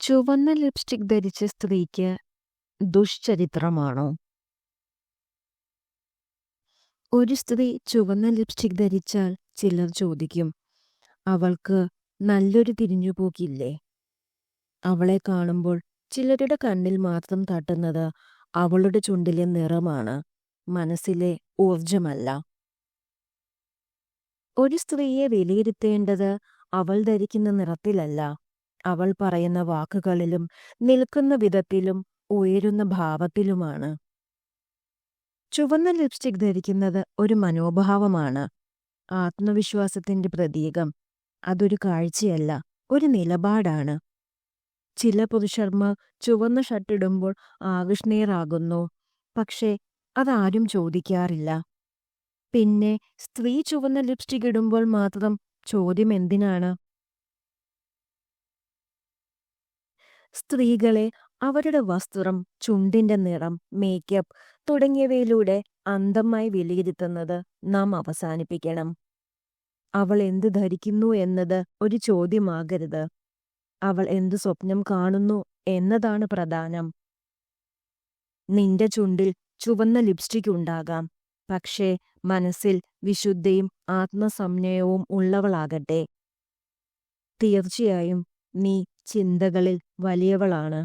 ചുവന്ന ലിപ്സ്റ്റിക് ധരിച്ച സ്ത്രീക്ക് ദുഷ്ചരിത്രമാണോ? ഒരു സ്ത്രീ ചുവന്ന ലിപ്സ്റ്റിക് ധരിച്ചാൽ ചിലർ ചോദിക്കും, അവൾക്ക് നല്ലൊരു തിരിഞ്ഞുപോക്കില്ലേ? അവളെ കാണുമ്പോൾ ചിലരുടെ കണ്ണിൽ മാത്രം തട്ടുന്നത് അവളുടെ ചുണ്ടിലെ നിറമാണ്, മനസ്സിലെ ഊർജമല്ല. ഒരു സ്ത്രീയെ വിലയിരുത്തേണ്ടത് അവൾ ധരിക്കുന്ന നിറത്തിലല്ല, അവൾ പറയുന്ന വാക്കുകളിലും നിൽക്കുന്ന വിധത്തിലും ഉയരുന്ന ഭാവത്തിലുമാണ്. ചുവന്ന ലിപ്സ്റ്റിക് ധരിക്കുന്നത് ഒരു മനോഭാവമാണ്, ആത്മവിശ്വാസത്തിന്റെ പ്രതീകം. അതൊരു കാഴ്ചയല്ല, ഒരു നിലപാടാണ്. ചില പുരുഷന്മാർ ചുവന്ന ഷർട്ടിടുമ്പോൾ ആകർഷണീയരാകുന്നു, പക്ഷേ അതാരും ചോദിക്കാറില്ല. പിന്നെ സ്ത്രീ ചുവന്ന ലിപ്സ്റ്റിക് ഇടുമ്പോൾ മാത്രം ചോദ്യം എന്തിനാണ്? സ്ത്രീകളെ അവരുടെ വസ്ത്രം, ചുണ്ടിന്റെ നിറം, മേക്കപ്പ് തുടങ്ങിയവയിലൂടെ അന്ധമായി വിലയിരുത്തുന്നത് നാം അവസാനിപ്പിക്കണം. അവൾ എന്ത് ധരിക്കുന്നു എന്നത് ഒരു ചോദ്യമാകരുത്. അവൾ എന്ത് സ്വപ്നം കാണുന്നു എന്നതാണ് പ്രധാനം. നിന്റെ ചുണ്ടിൽ ചുവന്ന ലിപ്സ്റ്റിക് ഉണ്ടാകാം, പക്ഷേ മനസ്സിൽ വിശുദ്ധിയും ആത്മസംയമനവും ഉള്ളവളാകട്ടെ. തീർച്ചയായും നീ ചിന്തകളിൽ വലിയവളാണ്.